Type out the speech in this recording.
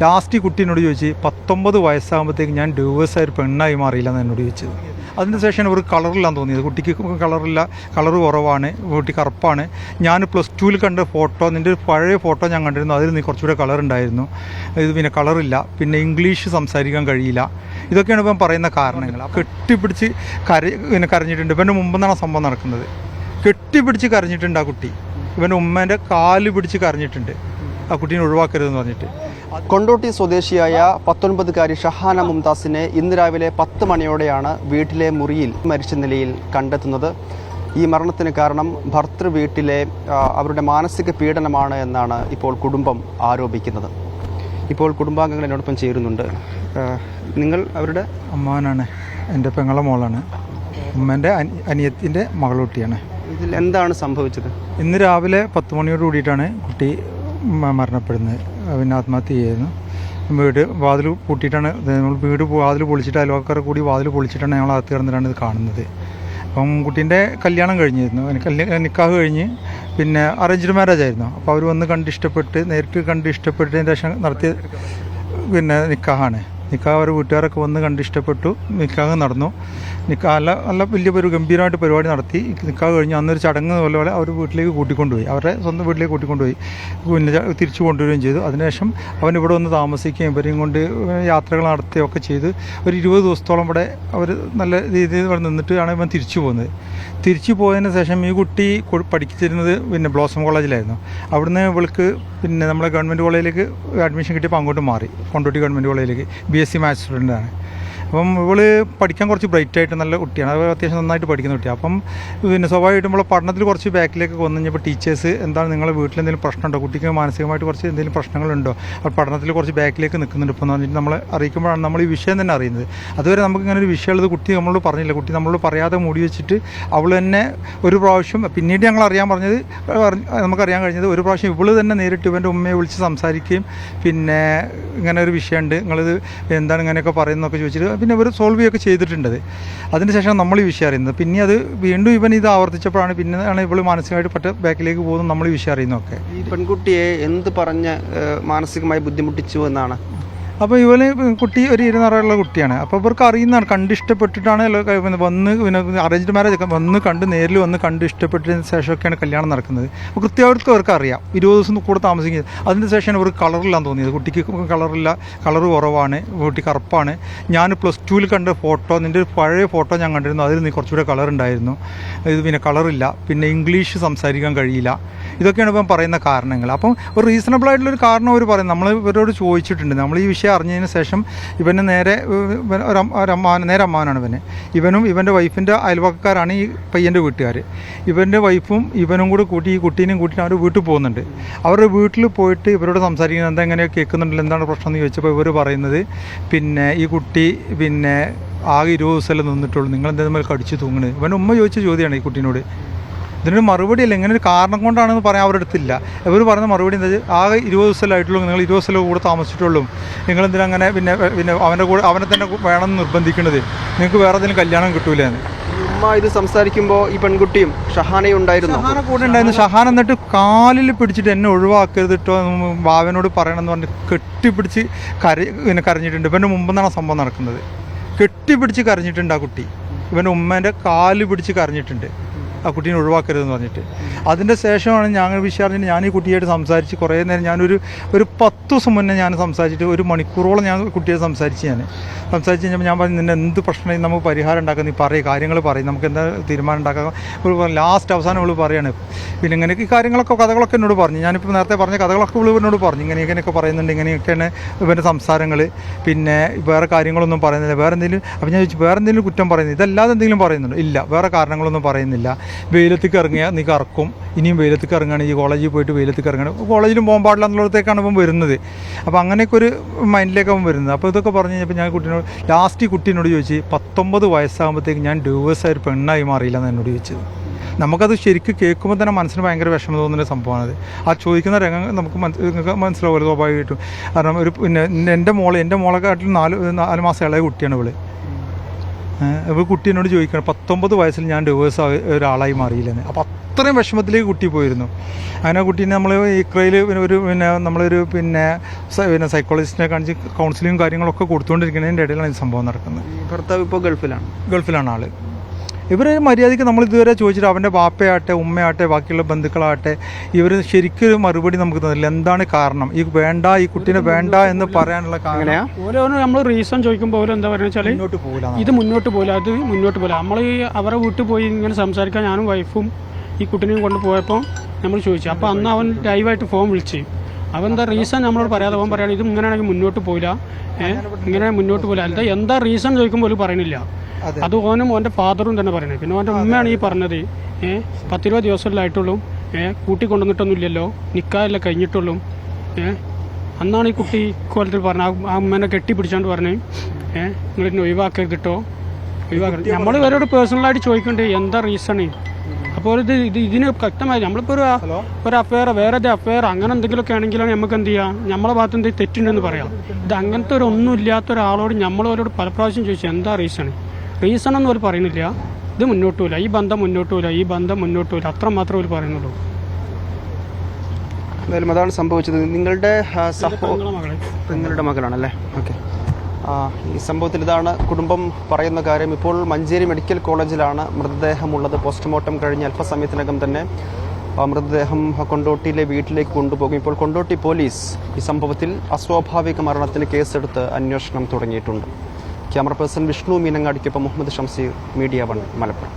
Last കുട്ടീനോട് ചോദിച്ച് 19 വയസ്സാകുമ്പോഴത്തേക്ക് ഞാൻ ഡ്യൂവേഴ്സായ ഒരു പെണ്ണായി മാറിയില്ല എന്ന് എന്നോട് ചോദിച്ചത്. അതിന് ശേഷം ഒരു കളറില്ലാന്ന് തോന്നിയത്. കുട്ടിക്ക് കളറില്ല, കളറ് കുറവാണ്, കുട്ടി കറുപ്പാണ്. ഞാൻ +2 കണ്ട ഫോട്ടോ, നിൻ്റെ ഒരു പഴയ ഫോട്ടോ ഞാൻ കണ്ടിരുന്നു, അതിൽ നീ കുറച്ചുകൂടെ കളർ ഉണ്ടായിരുന്നു, ഇത് പിന്നെ കളറില്ല, പിന്നെ ഇംഗ്ലീഷ് സംസാരിക്കാൻ കഴിയില്ല. ഇതൊക്കെയാണ് ഇപ്പം പറയുന്ന കാരണങ്ങൾ. കെട്ടിപ്പിടിച്ച് കരഞ്ഞിട്ടുണ്ട്. ഇവൻ്റെ മുമ്പ് നിന്നാണ് സംഭവം നടക്കുന്നത്. കെട്ടിപ്പിടിച്ച് കരഞ്ഞിട്ടുണ്ട് ആ കുട്ടി. ഇവൻ്റെ ഉമ്മേൻ്റെ കാല് പിടിച്ച് കരഞ്ഞിട്ടുണ്ട്, ആ കുട്ടീനെ ഒഴിവാക്കരുതെന്ന് പറഞ്ഞിട്ട്. കൊണ്ടോട്ടി സ്വദേശിയായ 19കാരി ഷഹാന മുംതാസിനെ ഇന്ന് രാവിലെ 10 മണിയോടെയാണ് വീട്ടിലെ മുറിയിൽ മരിച്ച നിലയിൽ കണ്ടെത്തുന്നത്. ഈ മരണത്തിന് കാരണം ഭർത്തൃ വീട്ടിലെ അവരുടെ മാനസിക പീഡനമാണ് എന്നാണ് ഇപ്പോൾ കുടുംബം ആരോപിക്കുന്നത്. ഇപ്പോൾ കുടുംബാംഗങ്ങൾ എന്നോടൊപ്പം ചേരുന്നുണ്ട്. നിങ്ങൾ അവരുടെ അമ്മാവനാണ്, എൻ്റെ പെങ്ങളെ മോളാണ്, ഉമ്മേൻ്റെ അനിയത്തിൻ്റെ മകളുട്ടിയാണ്. ഇതിൽ എന്താണ് സംഭവിച്ചത്? ഇന്ന് രാവിലെ 10 മണിയോട് കൂടിയിട്ടാണ് കുട്ടി മരണപ്പെടുന്നത്. പിന്നെ ആത്മഹത്യ ചെയ്യുന്നു. വാതിൽ പൂട്ടിയിട്ടാണ്, നമ്മൾ വാതിൽ പൊളിച്ചിട്ട് അയൽവക്കാരെ കൂടി വാതിൽ പൊളിച്ചിട്ടാണ് ഞങ്ങൾ അകത്ത് കിടന്നിട്ടാണ് ഇത് കാണുന്നത്. അപ്പം കുട്ടീൻ്റെ കല്യാണം കഴിഞ്ഞിരുന്നു, നിക്കാഹ് കഴിഞ്ഞ് പിന്നെ അറേഞ്ച്ഡ് മാരേജ് ആയിരുന്നു. അപ്പോൾ അവർ വന്ന് നേരിട്ട് കണ്ട് ഇഷ്ടപ്പെട്ടതിന് ശേഷം നടത്തിയ പിന്നെ നിക്കാഹാണ്. നിക്കാഹ് അവർ വീട്ടുകാരൊക്കെ വന്ന് കണ്ട് ഇഷ്ടപ്പെട്ടു, നിക്കാഹ് നടന്നു. നല്ല വലിയ ഒരു ഗംഭീരമായിട്ട് പരിപാടി നടത്തി. നിക്കാഹ് കഴിഞ്ഞ് അന്നൊരു ചടങ്ങ് പോലെ അവർ വീട്ടിലേക്ക് കൂട്ടിക്കൊണ്ടുപോയി, അവരുടെ സ്വന്തം വീട്ടിലേക്ക് കൂട്ടിക്കൊണ്ടുപോയി, പിന്നെ തിരിച്ചു കൊണ്ടുവരികയും ചെയ്തു. അതിനുശേഷം അവൻ ഇവിടെ വന്ന് താമസിക്കുകയും ഇവരെയും കൊണ്ട് യാത്രകൾ നടത്തുകയൊക്കെ ചെയ്ത് ഒരു 20 ദിവസത്തോളം ഇവിടെ അവർ നല്ല രീതിയിൽ ഇവിടെ നിന്നിട്ടാണ് ഇവൻ തിരിച്ചു പോകുന്നത്. തിരിച്ചു പോയതിന് ശേഷം ഈ കുട്ടി പഠിച്ചിരുന്നത് പിന്നെ ബ്ലോസം കോളേജിലായിരുന്നു. അവിടുന്ന് ഇവൾക്ക് പിന്നെ നമ്മളെ ഗവൺമെൻറ് കോളേജിലേക്ക് അഡ്മിഷൻ കിട്ടിയപ്പോൾ അങ്ങോട്ട് മാറി, കൊണ്ടോട്ടി ഗവൺമെൻറ് കോളേജിലേക്ക്. BSc മാത്സ് സ്റ്റുഡൻ്റാണ്. അപ്പം ഇവള് പഠിക്കാൻ കുറച്ച് ബ്രൈറ്റായിട്ട് നല്ല കുട്ടിയാണ്, അത് അത്യാവശ്യം നന്നായിട്ട് പഠിക്കുന്ന കുട്ടിയാണ്. അപ്പം പിന്നെ സ്വാഭാവികമായിട്ടും നമ്മൾ പഠനത്തിൽ കുറച്ച് ബാക്കിലേക്ക് വന്നു കഴിഞ്ഞപ്പോൾ ടീച്ചേഴ്സ് എന്താണ് നിങ്ങളുടെ വീട്ടിൽ എന്തെങ്കിലും പ്രശ്നമുണ്ടോ, കുട്ടിക്ക് മാനസികമായിട്ട് കുറച്ച് എന്തെങ്കിലും പ്രശ്നങ്ങളുണ്ടോ, അപ്പോൾ പഠനത്തിൽ കുറച്ച് ബാക്കിലേക്ക് നിൽക്കുന്നുണ്ട് ഇപ്പോൾ എന്ന് പറഞ്ഞിട്ട് നമ്മളെ അറിയിക്കുമ്പോഴാണ് നമ്മൾ ഈ വിഷയം തന്നെ അറിയുന്നത്. അതുവരെ നമുക്ക് ഇങ്ങനെ ഒരു വിഷയമുള്ളത് കുട്ടി നമ്മളോട് പറഞ്ഞില്ല. കുട്ടി നമ്മളോട് പറയാതെ മൂടി വെച്ചിട്ട് അവൾ തന്നെ ഒരു പ്രാവശ്യം, പിന്നീട് ഞങ്ങൾ അറിയാൻ പറഞ്ഞത്, നമുക്കറിയാൻ കഴിഞ്ഞത് ഒരു പ്രാവശ്യം ഇവള് തന്നെ നേരിട്ട് ഇവൻ്റെ ഉമ്മയെ വിളിച്ച് സംസാരിക്കുകയും പിന്നെ ഇങ്ങനെ ഒരു വിഷയമുണ്ട്, നിങ്ങളിത് എന്താണ് ഇങ്ങനെയൊക്കെ പറയുന്നതൊക്കെ ചോദിച്ചിട്ട് പിന്നെ ഇവർ സോൾവ് ചെയ്യുകയൊക്കെ ചെയ്തിട്ടുണ്ടത്. അതിന് ശേഷം നമ്മൾ ഈ വിഷയം അറിയുന്നത്. പിന്നെ അത് വീണ്ടും ഇവൻ ഇത് ആവർത്തിച്ചപ്പോഴാണ് പിന്നെയാണ് ഇവൾ മാനസികമായിട്ട് ബാക്കിലേക്ക് പോകുന്നത് നമ്മൾ ഈ വിഷയം അറിയുന്നതൊക്കെ. ഈ പെൺകുട്ടിയെ എന്ത് പറഞ്ഞ് മാനസികമായി ബുദ്ധിമുട്ടിച്ചു എന്നാണ്? അപ്പോൾ ഇവന് കുട്ടി ഒരു 20 കുട്ടിയാണ്. അപ്പോൾ ഇവർക്ക് അറിയുന്നതാണ്, കണ്ടിഷ്ടപ്പെട്ടിട്ടാണ് വന്ന് പിന്നെ അറേഞ്ച്ഡ് മാരേജ് വന്ന് നേരിൽ വന്ന് ഇഷ്ടപ്പെട്ടതിന് ശേഷമൊക്കെയാണ് കല്യാണം നടക്കുന്നത്. അപ്പോൾ കൃത്യമായിട്ട് അവർക്ക് അറിയാം 20 ദിവസം കൂടെ താമസിക്കുന്നത്. അതിന് ശേഷം ഇവർക്ക് കളറില്ലാന്ന് തോന്നിയത്. കുട്ടിക്ക് കളറില്ല, കളറ് കുറവാണ്, കുട്ടി കറുപ്പാണ്. ഞാൻ +2 കണ്ട ഫോട്ടോ, നിൻ്റെ ഒരു പഴയ ഫോട്ടോ ഞാൻ കണ്ടിരുന്നു, അതിൽ നീ കുറച്ചുകൂടെ കളർ ഉണ്ടായിരുന്നു, ഇത് പിന്നെ കളറില്ല, പിന്നെ ഇംഗ്ലീഷ് സംസാരിക്കാൻ കഴിയില്ല. ഇതൊക്കെയാണ് ഇപ്പം പറയുന്ന കാരണങ്ങൾ. അപ്പം ഒരു റീസണബിൾ ആയിട്ടുള്ളൊരു കാരണം അവർ പറയും. നമ്മൾ ഇവരോട് ചോദിച്ചിട്ടുണ്ട്. നമ്മൾ ഈ വിഷയം അറിഞ്ഞതിന് ശേഷം ഇവന് നേരെ അമ്മാവനാണ് ഇവനും ഇവൻ്റെ വൈഫിൻ്റെ അയൽവക്കക്കാരാണ് ഈ പയ്യൻ്റെ വീട്ടുകാർ. ഇവൻ്റെ വൈഫും ഇവനും കൂടെ കൂട്ടി ഈ കുട്ടീനെയും കൂട്ടിയിട്ട് അവർ വീട്ടിൽ പോകുന്നുണ്ട്. അവരുടെ വീട്ടിൽ പോയിട്ട് ഇവരോട് സംസാരിക്കുന്നത് എന്താ എങ്ങനെ കേൾക്കുന്നുണ്ടല്ലോ, എന്താണ് പ്രശ്നം എന്ന് ചോദിച്ചപ്പോൾ ഇവർ പറയുന്നത് പിന്നെ ഈ കുട്ടി പിന്നെ ആകെ 20 ദിവസമല്ലേ നിന്നിട്ടുള്ളൂ, നിങ്ങളെന്തായാലും കടിച്ചു തൂങ്ങണ്. ഇവൻ്റെ ഉമ്മ ചോദിച്ച ചോദ്യമാണ് ഈ കുട്ടീനോട്. ഇതിനൊരു മറുപടിയല്ല, ഇങ്ങനെ ഒരു കാരണം കൊണ്ടാണെന്ന് പറയാൻ അവരുടെ അടുത്തില്ല. ഇവർ പറയുന്ന മറുപടി എന്താ വെച്ചാൽ ആകെ 20 ദിവസമല്ലായിട്ടുള്ളൂ, നിങ്ങൾ 20 ദിവസം കൂടെ താമസിച്ചിട്ടുള്ളൂ, നിങ്ങളെന്തിനാ അങ്ങനെ പിന്നെ അവൻ്റെ കൂടെ അവനെ തന്നെ വേണമെന്ന് നിർബന്ധിക്കുന്നത്, നിങ്ങൾക്ക് വേറെ എന്തെങ്കിലും കല്യാണം കിട്ടൂലെന്ന്. ഉമ്മ ഇത് സംസാരിക്കുമ്പോൾ ഈ പെൺകുട്ടിയും ഷഹാനയും ഉണ്ടായിരുന്നു. ഷഹാന കൂടെ ഉണ്ടായിരുന്നു. ഷഹാന എന്നിട്ട് കാലിൽ പിടിച്ചിട്ട് എന്നെ ഒഴിവാക്കരുതിട്ടോ ബാവനോട് പറയണമെന്ന് പറഞ്ഞിട്ട് കെട്ടിപ്പിടിച്ച് കരഞ്ഞിട്ടുണ്ട്. ഇവൻ്റെ മുമ്പ് നിന്നാണ് സംഭവം നടക്കുന്നത്. കെട്ടിപ്പിടിച്ച് കരഞ്ഞിട്ടുണ്ട് ആ കുട്ടി. ഇവൻ്റെ ഉമ്മേൻ്റെ കാല് പിടിച്ച് കരഞ്ഞിട്ടുണ്ട്, ആ കുട്ടീനെ ഒഴിവാക്കരുതെന്ന് പറഞ്ഞിട്ട്. അതിൻ്റെ ശേഷമാണ് ഞങ്ങൾ വിഷയം ഞാൻ ഈ കുട്ടിയായിട്ട് സംസാരിച്ച് കുറേ നേരം, ഞാനൊരു 10 ദിവസം മുന്നേ ഞാൻ സംസാരിച്ചിട്ട് 1 മണിക്കൂറോളം ഞാൻ കുട്ടിയെ സംസാരിച്ച് കഴിഞ്ഞപ്പോൾ ഞാൻ പറഞ്ഞു, നിന്നെ എന്ത് പ്രശ്നം നമുക്ക് പരിഹാരം ഉണ്ടാക്കാം, നീ പറയും, കാര്യങ്ങൾ പറയും, നമുക്ക് എന്താ തീരുമാനം ഉണ്ടാക്കാം. ലാസ്റ്റ് അവസാനം ഇവൾ പറയാണ് പിന്നെ ഇങ്ങനെ ഈ കഥകളൊക്കെ എന്നോട് പറഞ്ഞു. ഞാനിപ്പോൾ നേരത്തെ പറഞ്ഞ കഥകളൊക്കെ ഇവനോട് പറഞ്ഞു, ഇങ്ങനെയൊക്കെ പറയുന്നുണ്ട്, ഇങ്ങനെയൊക്കെയാണ് ഇവൻ്റെ സംസാരങ്ങൾ, പിന്നെ വേറെ കാര്യങ്ങളൊന്നും പറയുന്നില്ല, വേറെ എന്തെങ്കിലും. അപ്പോൾ ഞാൻ ചോദിച്ചു വേറെ എന്തെങ്കിലും കുറ്റം പറയുന്നില്ല, ഇതല്ലാതെ എന്തെങ്കിലും പറയുന്നുണ്ടോ? ഇല്ല, വേറെ കാരണങ്ങളൊന്നും പറയുന്നില്ല. വെയിലത്തേക്ക് ഇറങ്ങിയാൽ നീ കറക്കും, ഇനിയും വെയിലത്തേക്ക് ഇറങ്ങുകയാണ്, ഈ കോളേജിൽ പോയിട്ട് വെയിലത്തേക്ക് ഇറങ്ങണം, കോളേജിലും പോകാൻ പാടില്ല എന്നുള്ളടത്തേക്കാണ് ഇപ്പം വരുന്നത്. അപ്പോൾ അങ്ങനെയൊക്കെ ഒരു മൈൻഡിലേക്കാണ് വരുന്നത്. അപ്പോൾ ഇതൊക്കെ പറഞ്ഞു കഴിഞ്ഞപ്പോൾ ഞാൻ ലാസ്റ്റ് കുട്ടീനോട് ചോദിച്ച് 19 വയസ്സാകുമ്പോഴത്തേക്ക് ഞാൻ ഡ്യൂവേഴ്സായ ഒരു പെണ്ണായി മാറിയില്ല എന്ന് എന്നോട് ചോദിച്ചത്. നമുക്കത് ശരിക്കും കേൾക്കുമ്പോൾ തന്നെ മനസ്സിന് ഭയങ്കര വിഷമം തോന്നുന്ന സംഭവമാണത്. ആ ചോദിക്കുന്ന രംഗം നമുക്ക് മനസ്സിലാവുമല്ലോ സ്വാഭാവികമായിട്ടും. കാരണം ഒരു പിന്നെ എൻ്റെ മോളെക്കാട്ടിൽ 4 മാസം ഇളയ കുട്ടിയാണ് ഇവള്. കുട്ടി എന്നോട് ചോദിക്കണം 19 വയസ്സിൽ ഞാൻ ഡിവേഴ്സ് ഒരാളായി മാറിയില്ലെന്ന്. അപ്പോൾ അത്രയും വിഷമത്തിലേക്ക് കുട്ടി പോയിരുന്നു. അങ്ങനെ കുട്ടീനെ നമ്മൾ ഇക്രയിൽ നമ്മളൊരു സൈക്കോളജിസ്റ്റിനെ കാണിച്ച് കൗൺസിലിങ്ങും കാര്യങ്ങളൊക്കെ കൊടുത്തുകൊണ്ടിരിക്കുന്നതിൻ്റെ ഇടയിലാണ് ഈ സംഭവം നടക്കുന്നത്. ഭർത്താവ് ഇപ്പോൾ ഗൾഫിലാണ് ആൾ. ഇവർ മര്യാദയ്ക്ക് നമ്മൾ ഇതുവരെ ചോദിച്ചിട്ട് അവൻ്റെ ബാപ്പയാട്ടെ ഉമ്മയാട്ടെ ബാക്കിയുള്ള ബന്ധുക്കളാട്ടെ ഇവർ ശരിക്കും മറുപടി നമുക്ക് തന്നില്ല. എന്താണ് കാരണം ഈ കുട്ടീനെ വേണ്ട എന്ന് പറയാനുള്ള കാരണം? ഓരോന്നും നമ്മൾ റീസൺ ചോദിക്കുമ്പോൾ ഓരോ എന്താ പറയുക വെച്ചാൽ ഇത് മുന്നോട്ട് പോകില്ല. നമ്മൾ ഈ അവരെ വീട്ടിൽ പോയി ഇങ്ങനെ സംസാരിക്കാൻ ഞാനും വൈഫും ഈ കുട്ടീനെയും കൊണ്ട് പോയപ്പോൾ നമ്മൾ ചോദിച്ചു. അപ്പോൾ അന്ന് അവൻ ലൈവായിട്ട് ഫോൺ വിളിച്ച് അവനെന്താ റീസൺ നമ്മളോട് പറയാതെ അവൻ പറയുകയാണ് ഇത് ഇങ്ങനെയാണെങ്കിൽ മുന്നോട്ട് പോയില്ല, ഇങ്ങനെ മുന്നോട്ട് പോയില്ല. എന്താ റീസൺ ചോദിക്കുമ്പോൾ പോലും പറയണില്ല. അത് ഓനും ഓൻ്റെ ഫാദറും തന്നെ പറയുന്നത്. പിന്നെ ഓൻ്റെ ഉമ്മയാണ് ഈ പറഞ്ഞത് 10-20 ദിവസമല്ലായിട്ടുള്ളൂ, കൂട്ടിക്കൊണ്ടുവന്നിട്ടൊന്നും ഇല്ലല്ലോ, നിക്കാഹെല്ലാം കഴിഞ്ഞിട്ടുള്ളൂ. അന്നാണ് ഈ കുട്ടി കോലത്തിൽ പറഞ്ഞത്. ആ ഉമ്മേനെ കെട്ടിപ്പിടിച്ചാണ്ട് പറഞ്ഞ് നിങ്ങളിന്ന് ഒഴിവാക്കരുതിട്ടോ, ഒഴിവാക്കരുത്. നമ്മൾ ഇവരോട് പേഴ്സണലായിട്ട് ചോദിക്കണ്ടേ എന്താ റീസണ്. അപ്പോൾ ഇതിന് വ്യക്തമായി നമ്മളിപ്പോൾ ഒരു അഫെയർ വേറെ അഫെയർ അങ്ങനെ എന്തെങ്കിലുമൊക്കെ ആണെങ്കിലാണ് നമുക്ക് എന്ത് ചെയ്യാം, നമ്മളെ ഭാഗത്ത് എന്തെങ്കിലും തെറ്റുണ്ടെന്ന് പറയാം. ഇത് അങ്ങനത്തെ ഒരു ഒന്നും ഇല്ലാത്ത ഒരാളോട് നമ്മളവരോട് പല പ്രാവശ്യം ചോദിച്ചു എന്താ റീസൺ ഒന്നും അവർ പറയുന്നില്ല. ഇത് മുന്നോട്ട് പോകില്ല, ഈ ബന്ധം മുന്നോട്ട് പോകില്ല, അത്ര മാത്രമേ അവർ പറയുന്നുള്ളൂ. എന്തായാലും അതാണ് സംഭവിച്ചത്. നിങ്ങളുടെ മകളാണല്ലേ? ഓക്കെ. ഈ സംഭവത്തിൽ ഇതാണ് കുടുംബം പറയുന്ന കാര്യം. ഇപ്പോൾ മഞ്ചേരി മെഡിക്കൽ കോളേജിലാണ് മൃതദേഹമുള്ളത്. പോസ്റ്റ്മോർട്ടം കഴിഞ്ഞ് അല്പസമയത്തിനകം തന്നെ മൃതദേഹം കൊണ്ടോട്ടിയിലെ വീട്ടിലേക്ക് കൊണ്ടുപോകും. ഇപ്പോൾ കൊണ്ടോട്ടി പോലീസ് ഈ സംഭവത്തിൽ അസ്വാഭാവിക മരണത്തിന് കേസെടുത്ത് അന്വേഷണം തുടങ്ങിയിട്ടുണ്ട്. ക്യാമറ പേഴ്സൺ വിഷ്ണു മീനങ്ങാടിക്കൊപ്പം മുഹമ്മദ് ഷംസീർ, മീഡിയ 1 മലപ്പുറം.